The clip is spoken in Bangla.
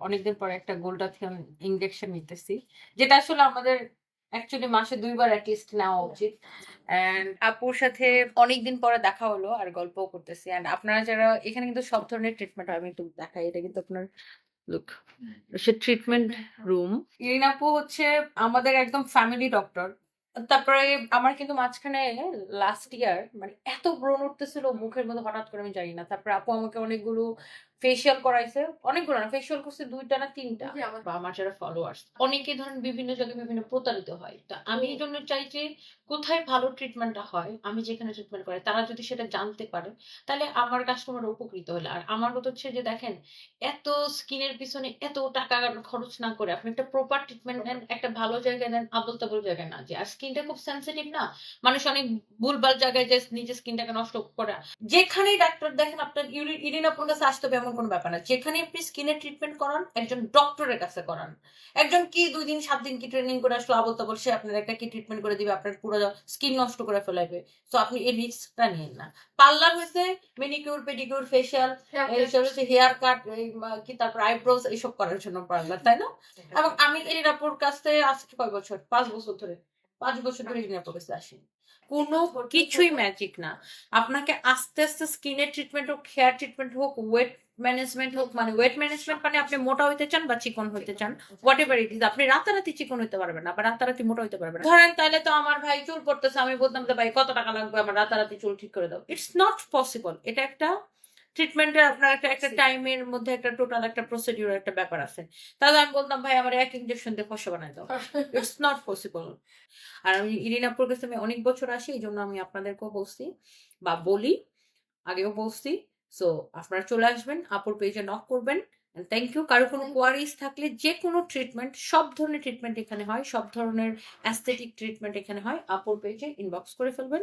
অনেকদিন পরে একটা গোল্ডাথিয়ন ইনজেকশন নিতেছি। যেটা আসলে আমাদের অ্যাকচুয়ালি মাসে ২ বার এট লিস্ট নেওয়া উচিত। অ্যান্ড আপুর সাথে অনেকদিন পরে দেখা হলো আর গল্পও করতেছি। অ্যান্ড আপনারা যারা এখানে কিন্তু সব ধরনের ট্রিটমেন্ট হয়। আমি একটু দেখাই। এটা কিন্তু আপনার লুক সে ট্রিটমেন্ট রুম। ইরিন আপু হচ্ছে আমাদের একদম ফ্যামিলি ডক্টর। তারপরে আমার কিন্তু মাঝখানে লাস্ট ইয়ার মানে এত ব্রণ উঠতেছিল মুখের মধ্যে হঠাৎ করে আমি জানি না। তারপরে আপু আমাকে অনেকগুলো ফেসিয়াল করাইছে। অনেকগুলো না ফেসিয়াল করছে ২ টা না ৩ টা। বা আমার যারা ফলোয়ার্স অনেকে ধরেন বিভিন্ন জায়গায় বিভিন্ন প্রতারিত হয়। তো আমি এইজন্য চাই যে কোথায় ভালো ট্রিটমেন্টটা হয়, আমি যেখানে ট্রিটমেন্ট করাই তারা যদি সেটা জানতে পারে তাহলে আমার কাস্টমার উপকৃত হলো। আর আমার কথা হচ্ছে যে দেখেন এত স্কিনের পিছনে এত টাকা খরচ না করে আপনি একটা প্রপার ট্রিটমেন্ট নেন, একটা ভালো জায়গায় নেন, আবোল-তাবোল জায়গায় না। যে আর স্কিনটা খুব সেনসিটিভ না? মানুষ অনেক ভুলভাল জায়গায় যেয়ে নিজের স্কিনটাকে নষ্ট করে। যেখানেই ডাক্তার দেখেন আপনার ইউরিন আপনার কাছে আসতে হবে এমন কোনো ব্যাপার না। যেখানেই আপনি স্কিনের ট্রিটমেন্ট করান, একজন ডক্টরের কাছে করান। একজন কি ২ দিন ৭ দিন কি ট্রেনিং করে আসলো আবোল-তাবোল সে আপনার একটা কি ট্রিটমেন্ট করে দিবে, আপনার পুরো স্কিন নষ্ট করে ফেলাইবে। সো আপনি এই রিস্কটা নিয়েন না। পার্লার হইছে মেনিকিউর, পেডিকিউর, ফেসিয়াল, এসব হচ্ছে হেয়ার কাট, কি তারপর আইব্রোজ এইসব করার জন্য পার্লার, তাই না? এবং আমি এরিন আপুর কাছে আজকে কয় বছর? ৫ বছর ধরে। ৫ বছর ধরে এরিন আপুর কাছে আসি। কোনো কিছুই ম্যাজিক না। আপনাকে আস্তে, আস্তে স্কিনের ট্রিটমেন্ট হোক, হেয়ার ট্রিটমেন্ট হোক, ওয়েট ম্যানেজমেন্ট হোক, মানে ওয়েট ম্যানেজমেন্ট মানে আপনি মোটা হইতে চান বা চিকন হইতে চান, হোয়াটএভার ইট ইস, আপনি রাতারাতি চিকন হইতে পারবেন না বা রাতারাতি মোটা হইতে পারবেন না। ধরেন তাইলে তো আমার ভাই চুল পড়তেছে, আমি বলতাম যে ভাই কত টাকা লাগবে আমার রাতারাতি চুল ঠিক করে দাও। It's not possible. এটা একটা ট্রিটমেন্টের আপনার একটা টাইমের মধ্যে একটা টোটাল একটা প্রসিডিউর একটা ব্যাপার আছে। তাহলে আমি বলতাম ভাই আমার এক ইনজেকশন দিয়ে ফর্সা বানায় দাও। It's not possible. আর আমি ইরিন আপুর কাছে আমি অনেক বছর আসি, এইজন্য আমি আপনাদেরকেও বলছি বা বলি, আগেও বলছি। সো আপনারা চলে আসবেন, আপুর পেজে নক করবেন। Thank you. কারো কোনো কোয়ারিজ থাকলে যে কোনো ট্রিটমেন্ট, সব ধরনের ট্রিটমেন্ট এখানে হয়, সব ধরনের অ্যাস্থেটিক ট্রিটমেন্ট এখানে হয়। আপুর পেজে ইনবক্স করে ফেলবেন।